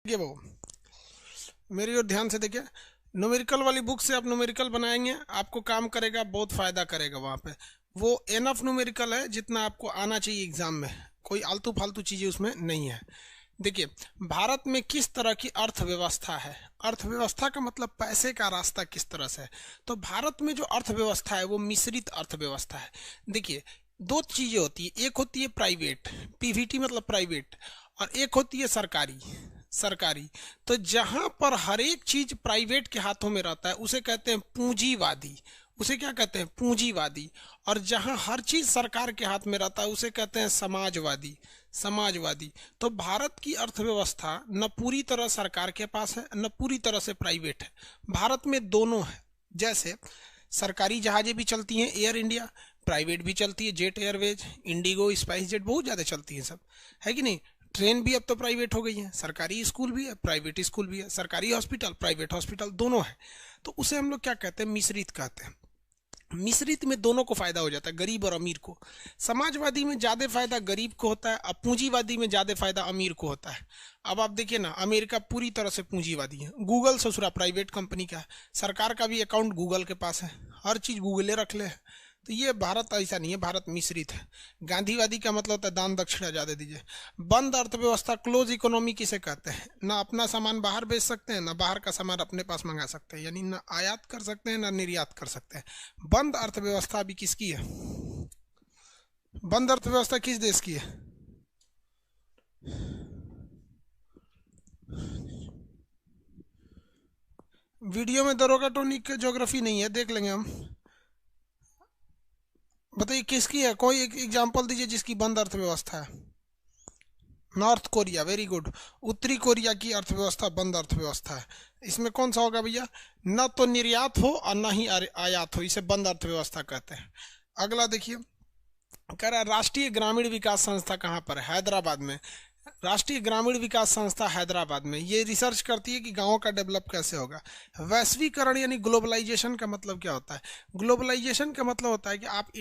ये वो मेरी ओर ध्यान से देखिए। न्यूमेरिकल वाली बुक से आप न्यूमेरिकल बनाएंगे, आपको काम करेगा, बहुत फायदा करेगा। वहाँ पे वो एनफ न्यूमेरिकल है जितना आपको आना चाहिए एग्जाम में, कोई आलतू फालतू चीजें उसमें नहीं है। देखिए, भारत में किस तरह की अर्थव्यवस्था है। अर्थव्यवस्था का मतलब पैसे का रास्ता किस तरह से है। तो भारत में जो अर्थव्यवस्था है वो मिश्रित अर्थव्यवस्था है। देखिए, दो चीजें होती है, एक होती है प्राइवेट, पीवीटी मतलब प्राइवेट, और एक होती है सरकारी। सरकारी तो जहां पर हर एक चीज प्राइवेट के हाथों में रहता है उसे कहते हैं पूंजीवादी। उसे क्या कहते हैं? पूंजीवादी। और जहां हर चीज सरकार के हाथ में रहता है उसे कहते हैं समाजवादी। समाजवादी। तो भारत की अर्थव्यवस्था न पूरी तरह सरकार के पास है न पूरी तरह से प्राइवेट है, भारत में दोनों है। जैसे सरकारी जहाजें भी चलती हैं, एयर इंडिया, प्राइवेट भी चलती है, jet Airways, Indigo, spice jet, बहुत ज़्यादा चलती है सब, है कि नहीं। ट्रेन भी अब तो प्राइवेट हो गई है, सरकारी स्कूल भी है, प्राइवेट स्कूल भी है, सरकारी हॉस्पिटल, प्राइवेट हॉस्पिटल, दोनों है। तो उसे हम लोग क्या कहते हैं? मिश्रित कहते हैं। मिश्रित में दोनों को फायदा हो जाता है, गरीब और अमीर को। समाजवादी में ज्यादा फायदा गरीब को होता है, अब पूंजीवादी में ज्यादा फायदा अमीर को होता है। अब आप देखिए ना, अमेरिका पूरी तरह से पूंजीवादी है, गूगल ससुरा प्राइवेट कंपनी का है, सरकार का भी अकाउंट गूगल के पास है, हर चीज गूगले रख ले है। तो ये भारत ऐसा नहीं है, भारत मिश्रित है। गांधीवादी का मतलब होता है दान दक्षिणा ज्यादा दीजिए। बंद अर्थव्यवस्था, क्लोज इकोनॉमी किसे कहते हैं? ना अपना सामान बाहर बेच सकते हैं, ना बाहर का सामान अपने पास मंगा सकते हैं, यानी ना आयात कर सकते हैं ना निर्यात कर सकते हैं। बंद अर्थव्यवस्था अभी किसकी है? बंद अर्थव्यवस्था किस देश की है? वीडियो में दरोगा टोनिक ज्योग्राफी नहीं है, देख लेंगे हम। बताइए किसकी है, कोई एक एग्जांपल दीजिए जिसकी बंद अर्थव्यवस्था है। North Korea, very good. उत्तरी कोरिया की अर्थव्यवस्था बंद अर्थव्यवस्था है। इसमें कौन सा होगा भैया? न तो निर्यात हो और न ही आयात हो, इसे बंद अर्थव्यवस्था कहते हैं। अगला देखिए, कह रहा है राष्ट्रीय ग्रामीण विकास संस्था कहाँ पर है? हैदराबाद में। राष्ट्रीय ग्रामीण विकास संस्था हैदराबाद में, ये रिसर्च करती है कि गांवों का डेवलप कैसे होगा। वैश्वीकरण यानी ग्लोबलाइजेशन का मतलब क्या होता है? ग्लोबलाइजेशन का मतलब होता है कि आप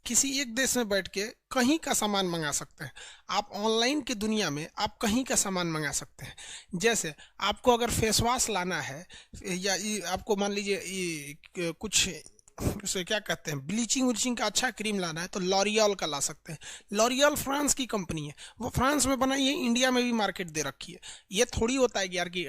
किसी एक देश में बैठ के कहीं का सामान मंगा सकते हैं। आप ऑनलाइन की दुनिया में आप कहीं का सामान मंगा सकते हैं। जैसे आपको अगर फेस वॉश लाना है, या आपको मान लीजिए कुछ उसे क्या कहते हैं, ब्लीचिंग व्लीचिंग का अच्छा क्रीम लाना है तो लॉरियल का ला सकते हैं। लॉरियल फ्रांस की कंपनी है, वो फ्रांस में बनाई है, इंडिया में भी मार्केट दे रखी है। ये थोड़ी होता है कि यार कि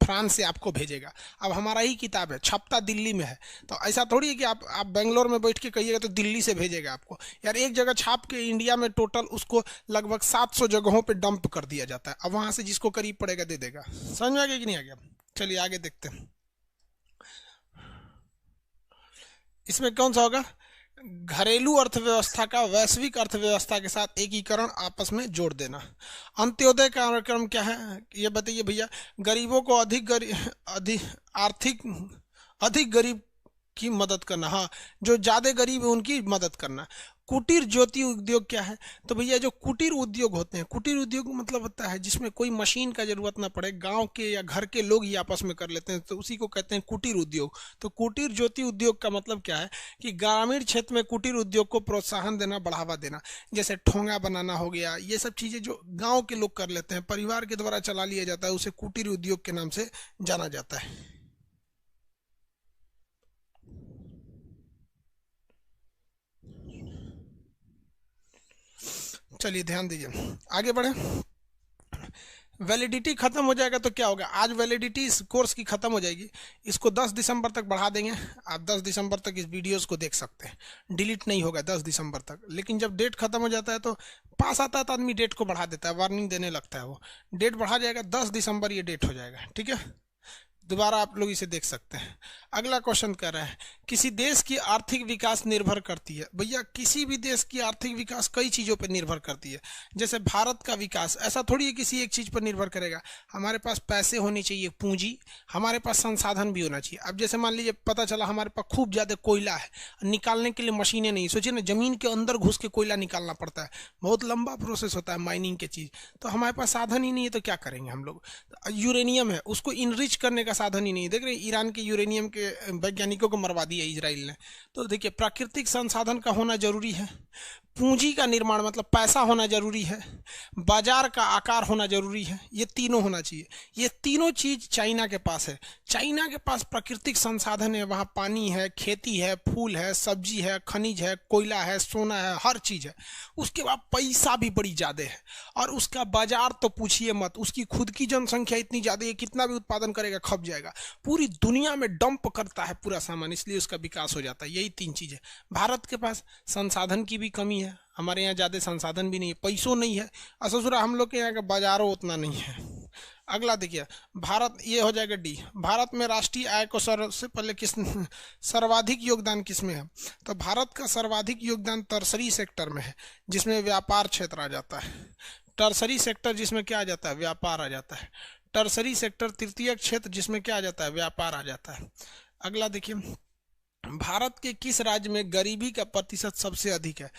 फ्रांस से आपको भेजेगा। अब हमारा ही किताब है, छपता दिल्ली में है, तो ऐसा थोड़ी है कि आप बेंगलोर में बैठ के कहिएगा तो दिल्ली से भेजेगा आपको। यार एक जगह छाप के इंडिया में टोटल उसको लगभग 700 जगहों पर डंप कर दिया जाता है। अब वहां से जिसको करीब पड़ेगा दे देगा। समझ में आ गया कि नहीं आ गया? चलिए आगे देखते हैं। इसमें कौन सा होगा? घरेलू अर्थव्यवस्था का वैश्विक अर्थव्यवस्था के साथ एकीकरण, आपस में जोड़ देना। अंत्योदय कार्यक्रम क्या है ये बताइए भैया। गरीबों को अधिक आर्थिक अधिक गरीब की मदद करना, हाँ, जो ज्यादा गरीब है उनकी मदद करना। कुटीर ज्योति उद्योग क्या है? तो भैया जो कुटीर उद्योग होते हैं, कुटीर उद्योग मतलब होता है जिसमें कोई मशीन का जरूरत ना पड़े, गांव के या घर के लोग ही आपस में कर लेते हैं, तो उसी को कहते हैं कुटीर उद्योग। तो कुटीर ज्योति उद्योग का मतलब क्या है कि ग्रामीण क्षेत्र में कुटीर उद्योग को प्रोत्साहन देना, बढ़ावा देना। जैसे ठोंगा बनाना हो गया, ये सब चीजें जो गाँव के लोग कर लेते हैं, परिवार के द्वारा चला लिया जाता है, उसे कुटीर उद्योग के नाम से जाना जाता है। चलिए ध्यान दीजिए, आगे बढ़े। वैलिडिटी खत्म हो जाएगा तो क्या होगा? आज वैलिडिटी इस कोर्स की खत्म हो जाएगी, इसको 10 दिसंबर तक बढ़ा देंगे। आप 10 दिसंबर तक इस वीडियोस को देख सकते हैं, डिलीट नहीं होगा 10 दिसंबर तक। लेकिन जब डेट खत्म हो जाता है तो पास आता है तो आदमी डेट को बढ़ा देता है, वार्निंग देने लगता है, वो डेट बढ़ा जाएगा, 10 दिसंबर ये डेट हो जाएगा, ठीक है। दोबारा आप लोग इसे देख सकते हैं। अगला क्वेश्चन कर रहा है, किसी देश की आर्थिक विकास निर्भर करती है। भैया किसी भी देश की आर्थिक विकास कई चीजों पर निर्भर करती है। जैसे भारत का विकास ऐसा थोड़ी है किसी एक चीज पर निर्भर करेगा। हमारे पास पैसे होने चाहिए, पूंजी, हमारे पास संसाधन भी होना चाहिए। अब जैसे मान लीजिए पता चला हमारे पास खूब ज्यादा कोयला है, निकालने के लिए मशीनें नहीं, सोचिए ना, जमीन के अंदर घुस के कोयला निकालना पड़ता है, बहुत लंबा प्रोसेस होता है माइनिंग के चीज। तो हमारे पास साधन ही नहीं है तो क्या करेंगे हम लोग? यूरेनियम है, उसको इनरिच करने का साधन ही नहीं। देख रहे ईरान के यूरेनियम के वैज्ञानिकों को मरवा दिया इजराइल ने। तो देखिए प्राकृतिक संसाधन का होना जरूरी है। पूंजी का निर्माण मतलब पैसा होना जरूरी है, बाजार का आकार होना जरूरी है, ये तीनों होना चाहिए। ये तीनों चीज चाइना के पास है। चाइना के पास प्राकृतिक संसाधन है, वहाँ पानी है, खेती है, फूल है, सब्जी है, खनिज है, कोयला है, सोना है, हर चीज है। उसके बाद पैसा भी बड़ी ज्यादा है, और उसका बाजार तो पूछिए मत। उसकी खुद की जनसंख्या इतनी ज्यादा है, कितना भी उत्पादन करेगा खप जाएगा। पूरी दुनिया में डंप करता है पूरा सामान, इसलिए उसका विकास हो जाता है। यही तीन चीजें। भारत के पास संसाधन की भी कमी है, हमारे यहाँ ज्यादा संसाधन भी नहीं है, पैसों नहीं है, और ससुरा हम लोग के यहाँ का बाजारों उतना नहीं है। अगला देखिए भारत, ये हो जाएगा डी। भारत में राष्ट्रीय आय को सबसे पहले किस सर्वाधिक योगदान किसमें है? तो भारत का सर्वाधिक योगदान टर्सरी सेक्टर में है, जिसमें व्यापार क्षेत्र आ जाता है। टर्सरी सेक्टर जिसमें क्या आ जाता है? व्यापार आ जाता है। टर्सरी सेक्टर तृतीयक क्षेत्र जिसमें क्या आ जाता है? व्यापार आ जाता है। अगला देखिए भारत के किस राज्य में गरीबी का प्रतिशत सबसे अधिक है?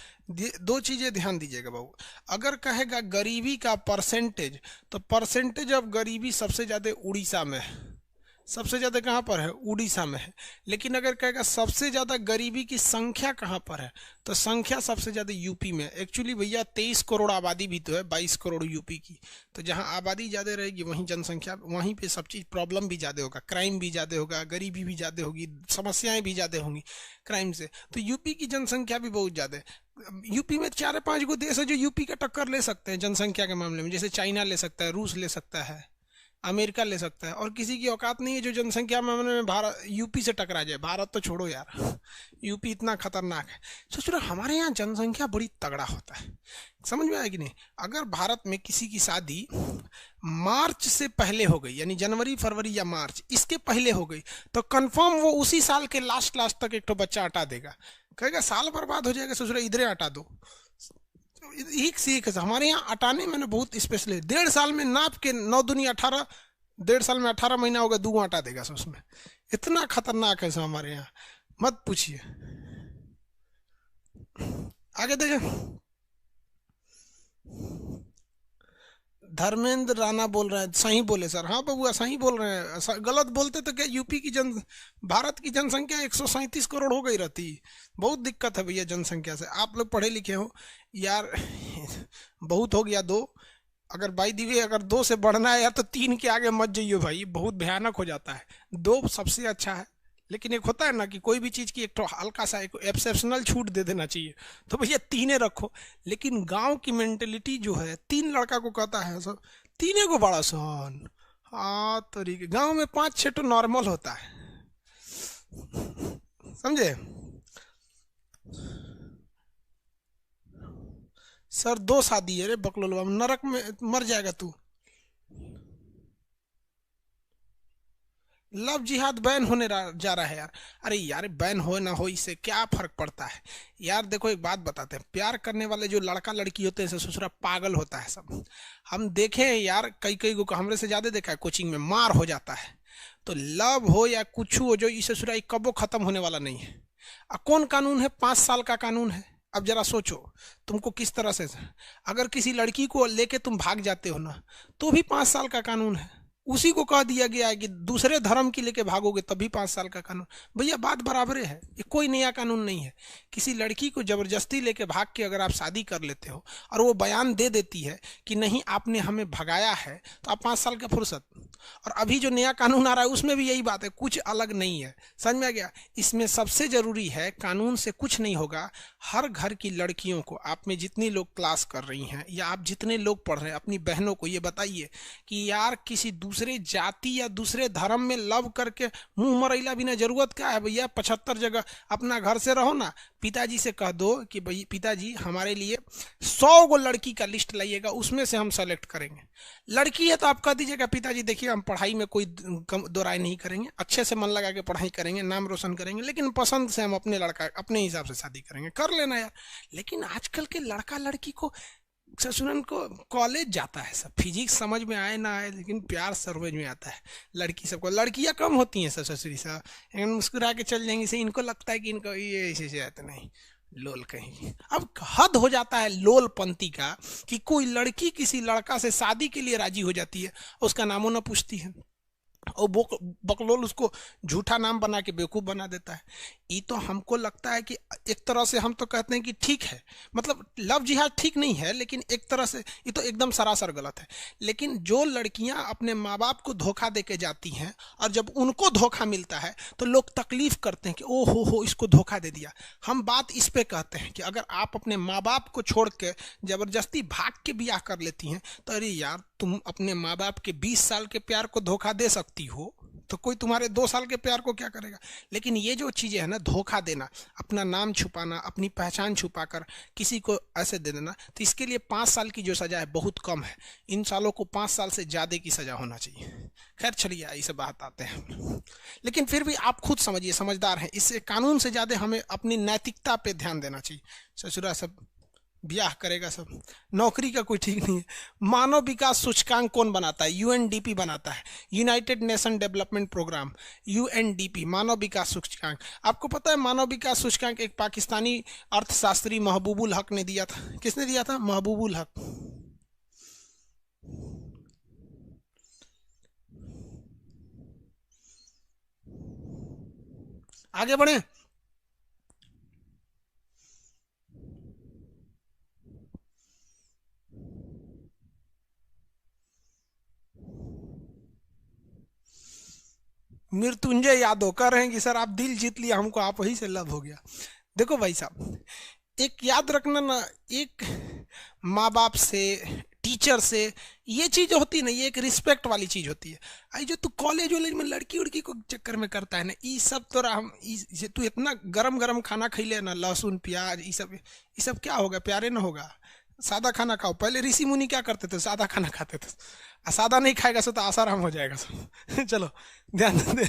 दो चीजें ध्यान दीजिएगा बाबू। अगर कहेगा गरीबी का परसेंटेज, तो परसेंटेज ऑफ गरीबी सबसे ज्यादा उड़ीसा में है। सबसे ज्यादा कहाँ पर है? उड़ीसा में है। लेकिन अगर कहेगा सबसे ज्यादा गरीबी की संख्या कहाँ पर है, तो संख्या सबसे ज्यादा यूपी में। एक्चुअली भैया 23 करोड़ आबादी भी तो है, 22 करोड़ यूपी की। तो जहाँ आबादी ज्यादा रहेगी वहीं जनसंख्या, वहीं पे सब चीज प्रॉब्लम भी ज्यादा होगा, क्राइम भी ज्यादा होगा, गरीबी भी ज्यादा होगी, समस्याएं भी ज्यादा होंगी क्राइम से। तो यूपी की जनसंख्या भी बहुत ज्यादा है। यूपी में 4-5 गो देश है जो यूपी का टक्कर ले सकते हैं जनसंख्या के मामले में। जैसे चाइना ले सकता है, रूस ले सकता है, अमेरिका ले सकता है, और किसी की औकात नहीं है जो जनसंख्या मामले में भारत यूपी से टकरा जाए। भारत तो छोड़ो यार, यूपी इतना खतरनाक है। सोच रहे हमारे यहाँ जनसंख्या बड़ी तगड़ा होता है, समझ में आया कि नहीं? अगर भारत में किसी की शादी मार्च से पहले हो गई, यानी जनवरी फरवरी या मार्च इसके पहले हो गई, तो कंफर्म वो उसी साल के लास्ट तक एक तो बच्चा हटा देगा। कहेगा साल बर्बाद हो जाएगा, सोच रहे इधरे हटा दो। एक सीख है हमारे यहाँ अटाने में बहुत स्पेशल है। 1.5 साल में नाप के 9 दूनी 18, 1.5 साल में 18 महीना होगा, 2 आटा देगा सो उसमें। इतना खतरनाक है हमारे यहाँ, मत पूछिए। आगे देखें, धर्मेंद्र राणा बोल रहे हैं, सही बोले सर। हाँ बबुआ सही बोल रहे हैं, गलत बोलते तो क्या यूपी की भारत की जनसंख्या 137 करोड़ हो गई रहती। बहुत दिक्कत है भैया जनसंख्या से। आप लोग पढ़े लिखे हो यार, बहुत हो गया 2। अगर बाई दी वे अगर 2 से बढ़ना है यार, तो 3 के आगे मत जाइयो भाई, बहुत भयानक हो जाता है। 2 सबसे अच्छा है, लेकिन एक होता है ना कि कोई भी चीज की एक तो हल्का सा एक एक्सेप्शनल छूट दे देना चाहिए, तो भैया 3 रखो। लेकिन गांव की मेंटेलिटी जो है, 3 लड़का को कहता है सब 3 को बड़ा सन। हाँ तरीके गांव में 5-6 तो नॉर्मल होता है, समझे सर? 2 शादी है रे बकलोलवा, नरक में मर जाएगा तू। लव जिहाद बैन होने जा रहा है यार। अरे यार बैन हो ना हो इससे क्या फर्क पड़ता है यार? देखो एक बात बताते हैं, प्यार करने वाले जो लड़का लड़की होते हैं ससुरा पागल होता है सब। हम देखे हैं यार, कई को हमरे से ज्यादा देखा है, कोचिंग में मार हो जाता है। तो लव हो या कुछ हो, जो इस ससुरा कबो खत्म होने वाला नहीं है। कौन कानून है? 5 साल का कानून है। अब जरा सोचो तुमको किस तरह से, अगर किसी लड़की को लेके तुम भाग जाते हो ना, तो भी 5 साल का कानून है। उसी को कह दिया गया है कि दूसरे धर्म की लेके भागोगे तभी 5 साल का कानून। भैया बात बराबर है, ये कोई नया कानून नहीं है। किसी लड़की को जबरदस्ती लेके भाग के अगर आप शादी कर लेते हो और वो बयान दे देती है कि नहीं आपने हमें भगाया है, तो आप 5 साल का फुर्सत। और अभी जो नया कानून आ रहा है उसमें भी यही बात है, कुछ अलग नहीं है। समझ में आ गया? इसमें सबसे जरूरी है, कानून से कुछ नहीं होगा। हर घर की लड़कियों को, आप में जितनी लोग क्लास कर रही हैं या आप जितने लोग पढ़ रहे हैं, अपनी बहनों को ये बताइए कि यार किसी दूसरे जाति या दूसरे धर्म में लव करके मुंह मरैला बिना जरूरत क्या है भैया? 75 जगह अपना घर से रहो ना। पिताजी से कह दो कि भाई पिताजी हमारे लिए 100 गो लड़की का लिस्ट लाइएगा, उसमें से हम सेलेक्ट करेंगे। लड़की है तो आप कह दीजिएगा पिताजी देखिए हम पढ़ाई में कोई दो राय नहीं करेंगे, अच्छे से मन लगा के पढ़ाई करेंगे, नाम रोशन करेंगे, लेकिन पसंद से हम अपने लड़का अपने हिसाब से शादी करेंगे। कर लेना यार। लेकिन आजकल के लड़का लड़की को ससुरन को कॉलेज जाता है सब, फिजिक्स समझ में आए ना आए, लेकिन प्यार समझ में आता है लड़की सबको। लड़कियां कम होती हैं ससुरी सा, मुस्कुरा के चल जाएंगी से, इनको लगता है कि इनको ये ऐसे आते नहीं, लोल कहीं। अब हद हो जाता है लोल पंथी का कि कोई लड़की किसी लड़का से शादी के लिए राजी हो जाती है, उसका नामो न पूछती है, और बकलोल उसको झूठा नाम बना के बेवकूफ़ बना देता है। ये तो हमको लगता है कि एक तरह से हम तो कहते हैं कि ठीक है, मतलब लव जिहाद ठीक नहीं है, लेकिन एक तरह से ये तो एकदम सरासर गलत है। लेकिन जो लड़कियां अपने माँ बाप को धोखा दे के जाती हैं और जब उनको धोखा मिलता है तो लोग तकलीफ करते हैं कि ओ हो इसको धोखा दे दिया। हम बात इस पे कहते हैं कि अगर आप अपने माँ बाप को छोड़ के ज़बरदस्ती भाग के ब्याह कर लेती हैं तो अरे यार, तुम अपने माँ बाप के 20 साल के प्यार को धोखा दे सकती हो तो कोई तुम्हारे 2 साल के प्यार को क्या करेगा। लेकिन ये जो चीज़ें हैं ना, धोखा देना, अपना नाम छुपाना, अपनी पहचान छुपाकर किसी को ऐसे दे देना, तो इसके लिए 5 साल की जो सज़ा है बहुत कम है। इन सालों को 5 साल से ज़्यादा की सज़ा होना चाहिए। खैर चलिए इसे बात आते हैं, लेकिन फिर भी आप खुद समझिए, समझदार हैं, इससे कानून से ज़्यादा हमें अपनी नैतिकता पे ध्यान देना चाहिए। ससुरा सब ब्याह करेगा सब, नौकरी का कोई ठीक नहीं है। मानव विकास सूचकांक कौन बनाता है? यूएनडीपी बनाता है, United Nation Development Programme, UNDP, मानव विकास सूचकांक। आपको पता है मानव विकास सूचकांक एक पाकिस्तानी अर्थशास्त्री महबूबुल हक ने दिया था। किसने दिया था? महबूबुल हक। आगे बढ़े। मृत्युंजय यादव कह रहे हैं कि सर आप दिल जीत लिया, हमको आप वही से लव हो गया। देखो भाई साहब, एक याद रखना ना, एक माँ बाप से, टीचर से, ये चीज़ होती है ना, ये एक रिस्पेक्ट वाली चीज़ होती है। आई जो तू कॉलेज वॉलेज में लड़की उड़की को चक्कर में करता है ना, ये सब तो हम, तू इतना गरम गरम खाना खिले ना, लहसुन प्याज, ये सब क्या होगा? प्यारे ना होगा। सादा खाना खाओ। पहले ऋषि मुनि क्या करते थे? सादा खाना खाते थे। सादा नहीं खाएगा तो आसाराम हो जाएगा सब। चलो ध्यान दे।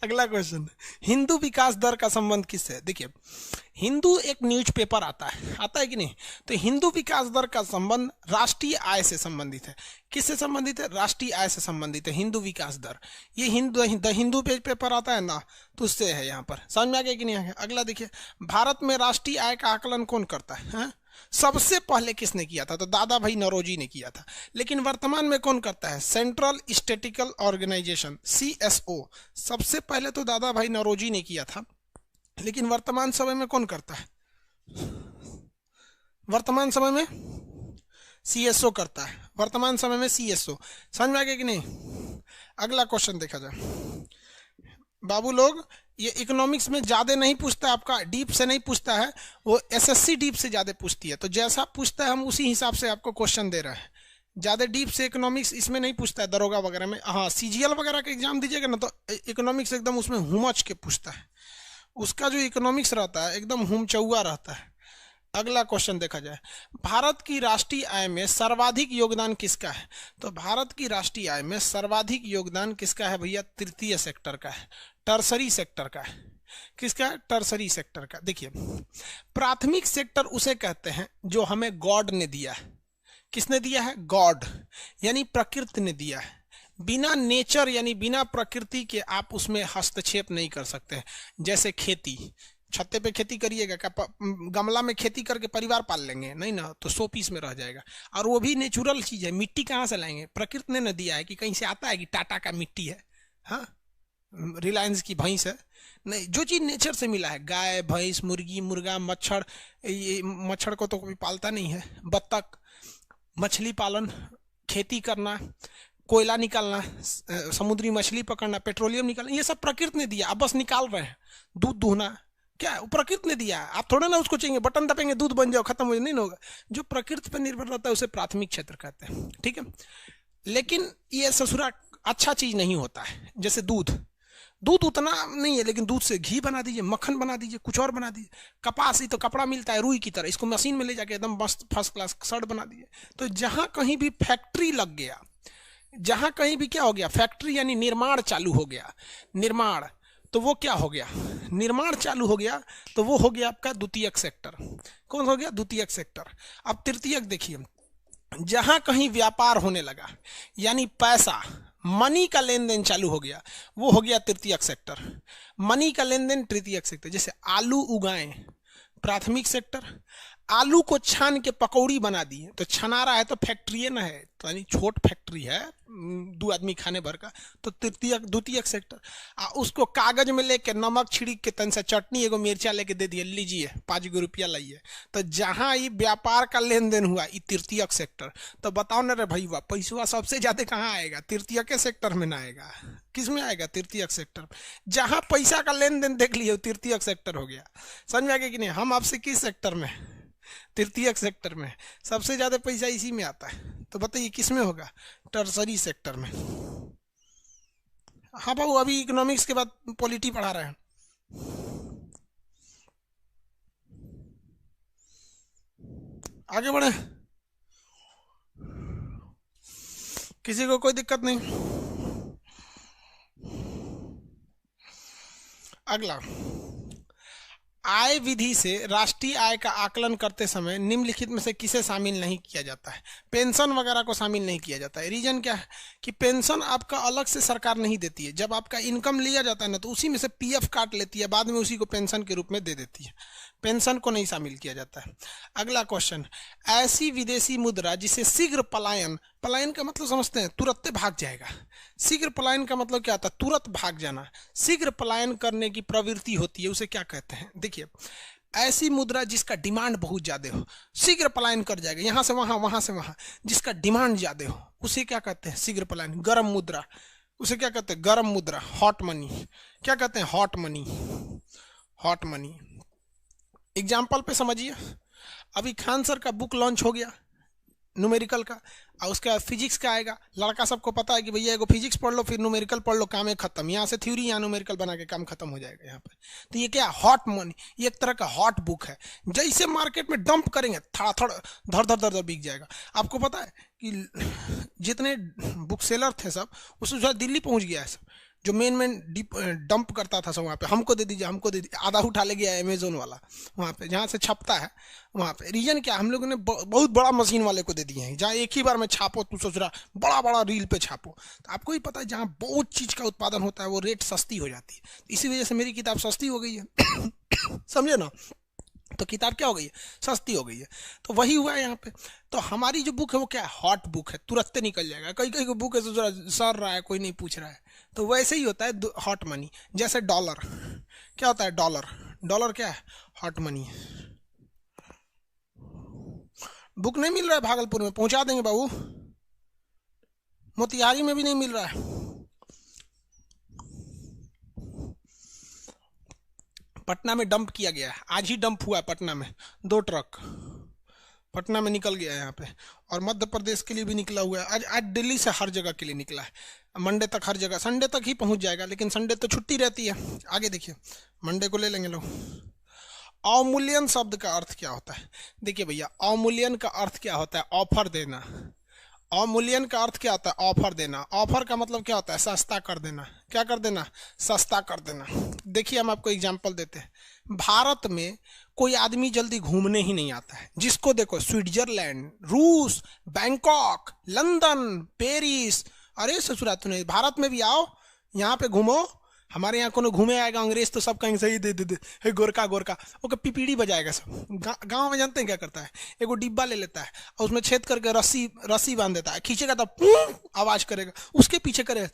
अगला क्वेश्चन, हिंदू विकास दर का संबंध किससे? देखिए, हिंदू एक न्यूज़पेपर आता है कि नहीं? तो हिंदू विकास दर का संबंध राष्ट्रीय आय से संबंधित है। किससे संबंधित है? राष्ट्रीय आय से संबंधित है हिंदू विकास दर। ये हिंदू पेपर आता है ना, तो उससे है। यहाँ पर समझ में आ गया कि नहीं आ गया? अगला देखिए, भारत में राष्ट्रीय आय का आकलन कौन करता है? सबसे पहले किसने किया था? तो दादा भाई नौरोजी ने किया था। लेकिन वर्तमान में कौन करता है? Central statistical organisation, CSO। सबसे पहले तो दादा भाई नौरोजी ने किया था, लेकिन वर्तमान समय में कौन करता है? वर्तमान समय में CSO करता है। वर्तमान समय में CSO। समझ में आ गया कि नहीं? अगला क्वेश्चन देखा जाए। बाबू लोग, ये इकोनॉमिक्स में ज़्यादा नहीं पूछता, आपका डीप से नहीं पूछता है, वो SSC डीप से ज़्यादा पूछती है। तो जैसा पूछता है हम उसी हिसाब से आपको क्वेश्चन दे रहे हैं। ज़्यादा डीप से इकोनॉमिक्स इसमें नहीं पूछता है, दरोगा वगैरह में। हाँ, CGL वगैरह का एग्जाम दीजिएगा ना, तो इकोनॉमिक्स एकदम उसमें हुमच के पूछता है। उसका जो इकोनॉमिक्स रहता है एकदम हुमचौआ रहता है। अगला क्वेश्चन देखा जाए, भारत की राष्ट्रीय आय में सर्वाधिक योगदान किसका है? तो भारत की राष्ट्रीय आय में सर्वाधिक योगदान किसका है भैया? तृतीय सेक्टर का है, टर्सरी सेक्टर का है। किसका है? टर्सरी सेक्टर का। देखिए, प्राथमिक सेक्टर उसे कहते हैं जो हमें गॉड ने दिया है। किसने दिया है? गॉड, यानी प्रकृति ने दिया है। बिना नेचर यानी बिना प्रकृति के आप उसमें हस्तक्षेप नहीं कर सकते हैं। जैसे खेती, छत्ते पे खेती करिएगा क्या? गमला में खेती करके परिवार पाल लेंगे? नहीं ना, तो 100 पीस में रह जाएगा। और वो भी नेचुरल चीज़ है। मिट्टी कहाँ से लाएंगे? प्रकृति ने न दिया है कि कहीं से आता है कि टाटा का मिट्टी है, हाँ, रिलायंस की भैंस है? नहीं, जो चीज़ नेचर से मिला है, गाय भैंस, मुर्गी मुर्गा, मच्छर, ये मच्छर को तो कोई पालता नहीं है, बत्तख, मछली पालन, खेती करना, कोयला निकालना, समुद्री मछली पकड़ना, पेट्रोलियम निकालना, ये सब प्रकृति ने दिया। अब बस निकाल रहे हैं। दूध दूहना, क्या है? प्रकृति ने दिया है। आप थोड़ा ना उसको चाहिए बटन दबेंगे दूध बन जाओ, खत्म हो जाए, नहीं होगा। जो प्रकृति पर निर्भर रहता है उसे प्राथमिक क्षेत्र कहते हैं, ठीक है। लेकिन ये ससुरा अच्छा चीज नहीं होता है। जैसे दूध उतना नहीं है, लेकिन दूध से घी बना दीजिए, मक्खन बना दीजिए, कुछ और बना दीजिए। कपास ही तो कपड़ा मिलता है रुई की तरह, इसको मशीन में ले जाके एकदम मस्त फर्स्ट क्लास शर्ट बना दीजिए। तो जहां कहीं भी फैक्ट्री लग गया, जहां कहीं भी क्या हो गया? फैक्ट्री यानी निर्माण चालू हो गया, निर्माण, तो वो क्या हो गया? निर्माण चालू हो गया, तो वो हो गया आपका द्वितीयक सेक्टर। कौन हो गया? द्वितीयक सेक्टर। अब तृतीयक देखिए, जहां कहीं व्यापार होने लगा यानी पैसा, मनी का लेन देन चालू हो गया, वो हो गया तृतीयक सेक्टर। मनी का लेन देन तृतीयक सेक्टर। जैसे आलू उगाएं, प्राथमिक सेक्टर, आलू को छान के पकौड़ी बना दिए, तो छना रहा है तो फैक्ट्री ना है, तो यानी छोट फैक्ट्री है, 2 आदमी खाने भर का, तो तृतीयक द्वितीयक सेक्टर। उसको कागज में लेके नमक छिड़क के तन से चटनी एगो मिर्चा लेके दे दिए, लीजिए 5 रुपया लाइए, तो जहां ये व्यापार का लेन देन हुआ ये तृतीयक सेक्टर। तो बताओ ना रे भैया, पैसा सबसे ज्यादा कहाँ आएगा? तृतीयक के सेक्टर में ना आएगा, किस में आएगा? तृतीयक सेक्टर। जहां पैसा का लेन देन देख लिए तृतीयक सेक्टर हो गया। समझ में आ गया कि नहीं? हम आपसे किस सेक्टर में? तृतीयक सेक्टर में। सबसे ज्यादा पैसा इसी में आता है, तो बताइए किस में होगा? टर्सरी सेक्टर में। हाँ बाबू, अभी इकोनॉमिक्स के बाद पॉलिटी पढ़ा रहे हैं। आगे बढ़े, किसी को कोई दिक्कत नहीं। अगला, आय विधि से राष्ट्रीय आय का आकलन करते समय निम्नलिखित में से किसे शामिल नहीं किया जाता है? पेंशन वगैरह को शामिल नहीं किया जाता है। रीजन क्या है कि पेंशन आपका अलग से सरकार नहीं देती है, जब आपका इनकम लिया जाता है ना तो उसी में से पीएफ काट लेती है, बाद में उसी को पेंशन के रूप में दे देती है। पेंशन को नहीं शामिल किया जाता है। अगला क्वेश्चन, ऐसी विदेशी मुद्रा जिसे शीघ्र पलायन, पलायन का मतलब समझते हैं तुरंत भाग जाएगा, शीघ्र पलायन का मतलब क्या होता है? तुरंत भाग जाना। शीघ्र पलायन करने की प्रवृत्ति होती है, उसे क्या कहते हैं? देखिए, ऐसी मुद्रा जिसका डिमांड बहुत ज्यादा हो, शीघ्र पलायन कर जाएगा, यहां से वहां वहां से वहां, जिसका डिमांड ज्यादा हो उसे क्या कहते हैं? शीघ्र पलायन। गर्म मुद्रा, उसे क्या कहते हैं? गर्म मुद्रा, हॉट मनी। क्या कहते हैं? Hot money, hot money. Example पे समझिए, अभी खान सर का बुक लॉन्च हो गया न्यूमेरिकल का, और उसके बाद फिजिक्स का आएगा। लड़का सबको पता है कि भैया एगो फिजिक्स पढ़ लो फिर न्यूमेरिकल पढ़ लो, काम है खत्म, यहाँ से थ्योरी यहाँ न्यूमेरिकल बना के काम खत्म हो जाएगा यहाँ पे। तो ये क्या? हॉट मनी, ये एक तरह का हॉट बुक है, जैसे मार्केट में डंप करेंगे थोड़ा थोड़ा धर धर धर धर बिक जाएगा। आपको पता है कि जितने बुक सेलर थे सब, उससे दिल्ली पहुंच गया है सब, जो मेन डंप करता था सब वहाँ पे, हमको दे दीजिए हमको दे दीजिए, आधा उठा ले गया अमेजोन वाला वहाँ पे जहाँ से छपता है वहाँ पे। रीजन क्या? हम लोगों ने बहुत बड़ा मशीन वाले को दे दिए हैं, जहाँ एक ही बार में छापो, तू सोच रहा बड़ा बड़ा रील पे छापो। तो आपको ही पता है जहाँ बहुत चीज का उत्पादन होता है वो रेट सस्ती हो जाती है, इसी वजह से मेरी किताब सस्ती हो गई है। समझे ना? तो किताब क्या हो गई है? सस्ती हो गई है। तो वही हुआ है यहाँ पे। तो हमारी जो बुक है वो क्या है? हॉट बुक है, तुरंत निकल जाएगा। कई कई को बुक है तो सर रहा है, कोई नहीं पूछ रहा है, तो वैसे ही होता है हॉट मनी। जैसे डॉलर, क्या होता है? डॉलर, डॉलर क्या है? हॉट मनी है। बुक नहीं मिल रहा है भागलपुर में, पहुंचा देंगे बाबू। मोतिहारी में भी नहीं मिल रहा है। पटना में डंप किया गया है, आज ही डंप हुआ है पटना में, 2 ट्रक पटना में निकल गया है यहाँ पे, और मध्य प्रदेश के लिए भी निकला हुआ है। आज आज दिल्ली से हर जगह के लिए निकला है, मंडे तक हर जगह, संडे तक ही पहुंच जाएगा, लेकिन संडे तो छुट्टी रहती है। आगे देखिए, मंडे को ले लेंगे लोग। अवमूल्यन शब्द का अर्थ क्या होता है? देखिए भैया, अवमूल्यन का अर्थ क्या होता है? ऑफर देना। अवमूल्यन का अर्थ क्या होता है? ऑफर देना। ऑफर का मतलब क्या होता है? सस्ता कर देना। क्या कर देना? सस्ता कर देना। देखिए, हम आपको एग्जांपल देते हैं। भारत में कोई आदमी जल्दी घूमने ही नहीं आता है, जिसको देखो स्विट्जरलैंड, रूस, बैंकॉक, लंदन, पेरिस, अरे ससुरा तूने भारत में भी आओ, यहाँ पे घूमो। हमारे यहाँ कोनो घूमे आएगा अंग्रेज तो सब कहेंगे सही दे दे दे, हे गोरका गोरका, ओके पिपीड़ी बजाएगा सब। गांव में जानते हैं क्या करता है? एगो डिब्बा ले लेता है और उसमें छेद करके रस्सी रस्सी बांध देता है, खींचेगा तो आवाज करेगा, उसके पीछे करेगा,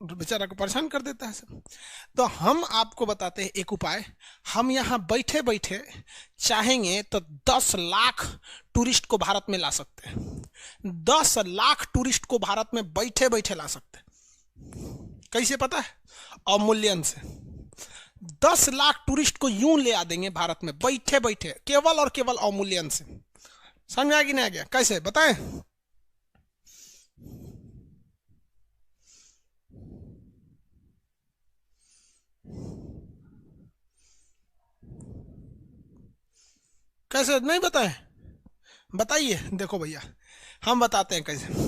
बेचारा को परेशान कर देता है सब। तो हम आपको बताते हैं एक उपाय। हम यहाँ बैठे बैठे चाहेंगे तो 10 लाख टूरिस्ट को भारत में ला सकते हैं। 10 लाख टूरिस्ट को भारत में बैठे बैठे ला सकते हैं। कैसे पता है? अवमूल्यन से। 10 लाख टूरिस्ट को यूं ले आ देंगे भारत में बैठे बैठे, केवल और केवल अवमूल्यन से। समझ आ गया नहीं आ गया? कैसे बताएं? कैसे नहीं बताएं? बताइए। देखो भैया, हम बताते हैं कैसे।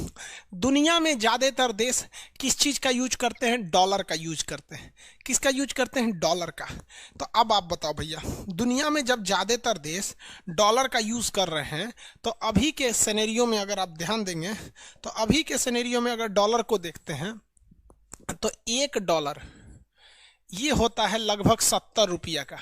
दुनिया में ज्यादातर देश किस चीज का यूज करते हैं? डॉलर का यूज करते हैं। किसका यूज करते हैं? डॉलर का। तो अब आप बताओ भैया, दुनिया में जब ज्यादातर देश डॉलर का यूज कर रहे हैं, तो अभी के सिनेरियो में अगर आप ध्यान देंगे, तो अभी के सिनेरियो में अगर डॉलर को देखते हैं तो $1 ये होता है लगभग 70 रुपया का।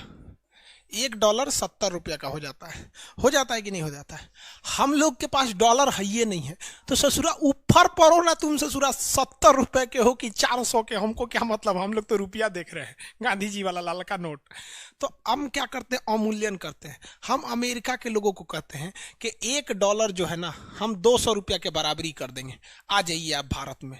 $1 70 रुपया का हो जाता है कि नहीं हो जाता है। हम लोग के पास डॉलर है ये नहीं है, तो ससुरा ऊपर पड़ो ना तुम ससुरा, 70 रुपए के हो कि 400 के, हमको क्या मतलब, हम लोग तो रुपया देख रहे हैं, गांधी जी वाला लाल का नोट। तो हम क्या करते हैं, अवमूल्यन करते हैं। हम अमेरिका के लोगों को कहते हैं कि $1 जो है ना, हम 200 रुपया के बराबरी कर देंगे, आ जाइए आप भारत में।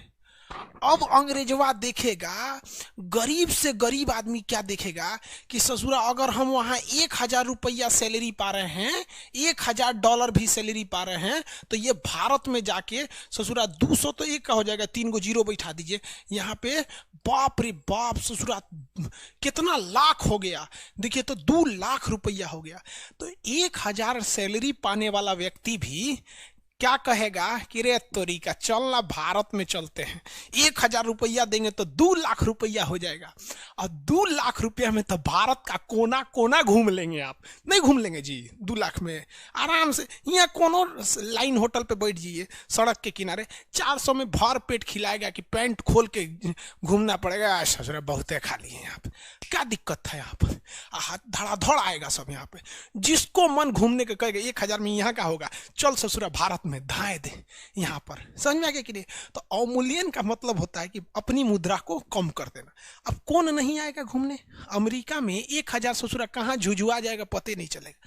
अब अंग्रेजवा देखेगा, गरीब से गरीब आदमी क्या देखेगा कि ससुरा अगर हम वहां 1,000 रुपया सैलरी पा रहे हैं, $1,000 भी सैलरी पा रहे हैं, तो ये भारत में जाके ससुरा 200 तो एक का हो जाएगा, 3 गो जीरो बैठा दीजिए यहाँ पे, बाप रे बाप ससुरा कितना लाख हो गया, देखिए तो 2 लाख रुपया हो गया। तो 1,000 सैलरी पाने वाला व्यक्ति भी क्या कहेगा कि रे तोरी का, चलना भारत में चलते हैं, 1,000 रुपया देंगे तो 2 लाख रुपया हो जाएगा, और 2 लाख रुपया में तो भारत का कोना कोना घूम लेंगे। आप नहीं घूम लेंगे जी 2 लाख में, आराम से यहाँ कोनो लाइन होटल पे बैठ जाइए सड़क के किनारे, 400 में भर पेट खिलाएगा कि पैंट खोल के घूमना पड़ेगा, ससुरा बहुते खाली है यहाँ पे, क्या दिक्कत है यहाँ पर, धड़ाधड़ आएगा सब यहाँ पे, जिसको मन घूमने के कहेगा 1,000 में यहाँ का होगा, चल ससुरा भारत में धाए दे यहाँ पर, समझ में आ गया कि नहीं। तो अवमूल्यन का मतलब होता है कि अपनी मुद्रा को कम कर देना। अब कौन नहीं आएगा घूमने अमेरिका में, 1,000 ससुरा कहाँ झुझुआ जाएगा पते नहीं चलेगा।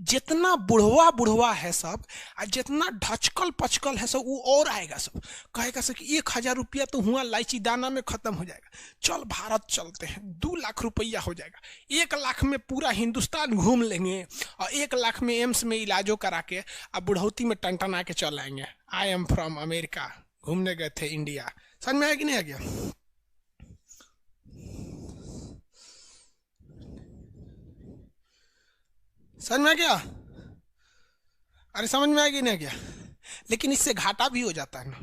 जितना बुढ़वा है सब, और जितना ढचकल पचकल है सब, वो और आएगा सब, कहेगा सब कि 1,000 रुपया तो हुआ लाइची दाना में खत्म हो जाएगा, चल भारत चलते हैं, 2 लाख रुपया हो जाएगा, 1 लाख में पूरा हिंदुस्तान घूम लेंगे, और 1 लाख में एम्स में इलाजो करा के अब बुढ़ौती में टनटना के चल आएंगे, आई एम फ्रॉम अमेरिका, घूमने गए थे इंडिया। समझ में आया कि नहीं आ गया? समझ में आ गया? अरे समझ में आएगी ना क्या? लेकिन इससे घाटा भी हो जाता है ना।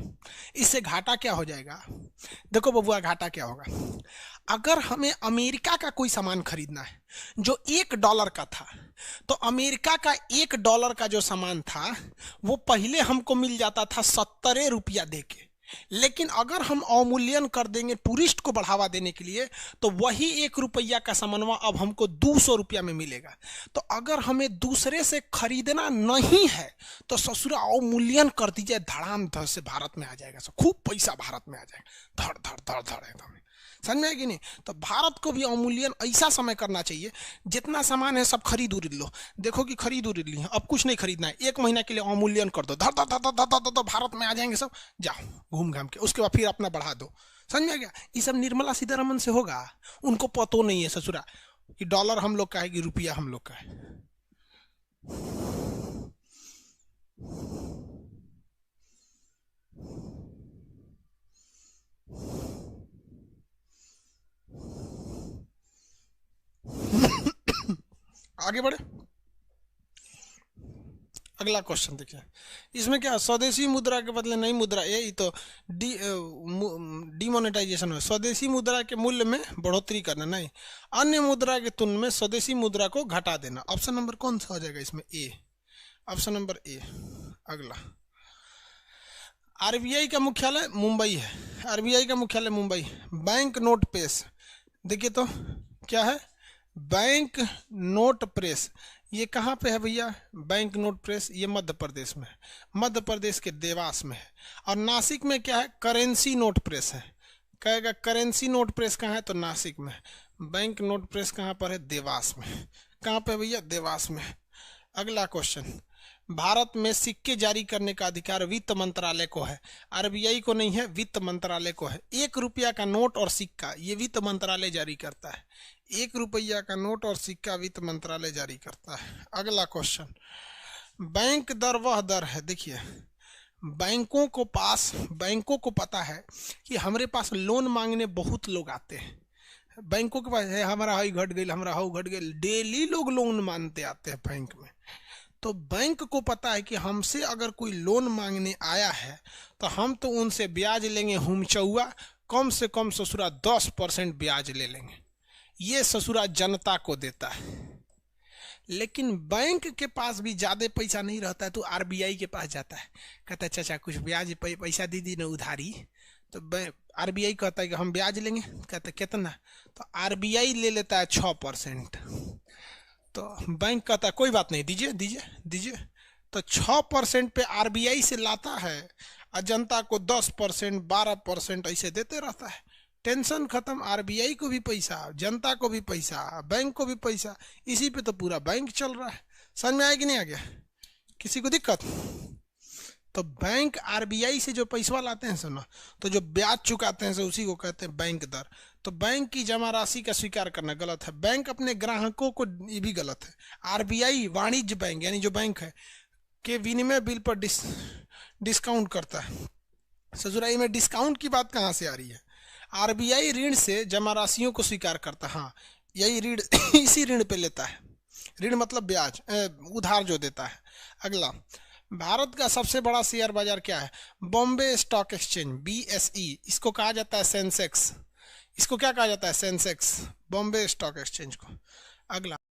इससे घाटा क्या हो जाएगा, देखो बबुआ, घाटा क्या होगा, अगर हमें अमेरिका का कोई सामान खरीदना है जो $1 का था, तो अमेरिका का $1 का जो सामान था वो पहले हमको मिल जाता था 70 रुपया दे के, लेकिन अगर हम अवमूल्यन कर देंगे टूरिस्ट को बढ़ावा देने के लिए, तो वही $1 का सामानवा अब हमको 200 रुपया में मिलेगा। तो अगर हमें दूसरे से खरीदना नहीं है तो ससुरा अवमूल्यन कर दीजिए, धड़ाम धड़ से भारत में आ जाएगा, सब खूब पैसा भारत में आ जाएगा, धड़ धड़ धड़ धड़ एकदम, समझ में आएगी नहीं। तो भारत को भी अवमूल्यन ऐसा समय करना चाहिए, जितना सामान है सब खरीद उरीद लो, देखो कि खरीद उरीद ली, अब कुछ नहीं खरीदना है, 1 महीना के लिए अवमूल्यन कर दो, धर धर धर धर धर धर, भारत में आ जाएंगे सब, जाओ घूम घाम के, उसके बाद फिर अपना बढ़ा दो। समझ में आ गया? ये सब निर्मला सीतारमन से होगा, उनको पतो नहीं है ससुरा कि डॉलर हम लोग का है कि रुपया हम लोग का है। आगे बढ़े, अगला क्वेश्चन देखिए, इसमें क्या, स्वदेशी मुद्रा के बदले नई मुद्रा, यही तो डिमोनेटाइजेशन है, स्वदेशी मुद्रा के मूल्य में बढ़ोतरी करना, नहीं अन्य मुद्रा के तुलना में स्वदेशी मुद्रा को घटा देना। ऑप्शन नंबर कौन सा हो जाएगा इसमें? ए, ऑप्शन नंबर ए। अगला, आरबीआई का मुख्यालय मुंबई है, आरबीआई का मुख्यालय मुंबई। बैंक नोट प्रेस, देखिए तो क्या है, बैंक नोट प्रेस, ये कहाँ पे है भैया? बैंक नोट प्रेस ये मध्य प्रदेश में है, मध्य प्रदेश के देवास में है। और नासिक में क्या है? करेंसी नोट प्रेस है। कहेगा करेंसी नोट प्रेस कहाँ है? तो नासिक में है। बैंक नोट प्रेस कहाँ पर है? देवास में। कहाँ पे भैया? देवास में। अगला क्वेश्चन, भारत में सिक्के जारी करने का अधिकार वित्त मंत्रालय को है, आरबीआई को नहीं है, वित्त मंत्रालय को है। $1 का नोट और सिक्का ये वित्त मंत्रालय जारी करता है, $1 का नोट और सिक्का वित्त मंत्रालय जारी करता है। अगला क्वेश्चन, बैंक दर वह दर है, देखिए बैंकों को पता है कि हमारे पास लोन मांगने बहुत लोग आते हैं, बैंकों के पास है हमारा हाई घट गई, हमारा हाउ घट गई, डेली लोग लोन मांगते आते हैं बैंक में। तो बैंक को पता है कि हमसे अगर कोई लोन मांगने आया है तो हम तो उनसे ब्याज लेंगे हुमचौआ, कम से कम ससुरा 10% ब्याज ले लेंगे, ये ससुरा जनता को देता है। लेकिन बैंक के पास भी ज़्यादा पैसा नहीं रहता है तो आरबीआई के पास जाता है, कहता है चाचा कुछ ब्याज पैसा दीदी ना उधारी, तो आरबीआई कहता है कि हम ब्याज लेंगे, कहता है कितना, तो आरबीआई ले लेता है 6%। तो बैंक कहता है कोई बात नहीं, दीजिए दीजिए दीजिए। तो 6% पे आरबीआई से लाता है और जनता को 10%, 12% ऐसे देते रहता है। टेंशन खत्म, आरबीआई को भी पैसा, जनता को भी पैसा, बैंक को भी पैसा, इसी पे तो पूरा बैंक चल रहा है। समझ में आया कि नहीं आ गया? किसी को दिक्कत? तो बैंक आरबीआई से जो पैसा लाते हैं सुनो, तो जो ब्याज चुकाते हैं उसी को कहते हैं बैंक दर। तो बैंक की जमा राशि का स्वीकार करना गलत है, बैंक अपने ग्राहकों को, ये भी गलत है। आरबीआई वाणिज्य बैंक यानी जो बैंक है के विनिमय बिल पर डिस्काउंट करता है। ससुराई में डिस्काउंट की बात कहाँ से आ रही है? आरबीआई ऋण से जमा राशियों को स्वीकार करता है। हाँ, यही ऋण इसी ऋण पे लेता है। ऋण मतलब ब्याज, उधार जो देता है। अगला, भारत का सबसे बड़ा शेयर बाजार क्या है? Bombay stock exchange, BSE. इसको कहा जाता है सेंसेक्स। इसको क्या कहा जाता है? सेंसेक्स, बॉम्बे स्टॉक एक्सचेंज को। अगला,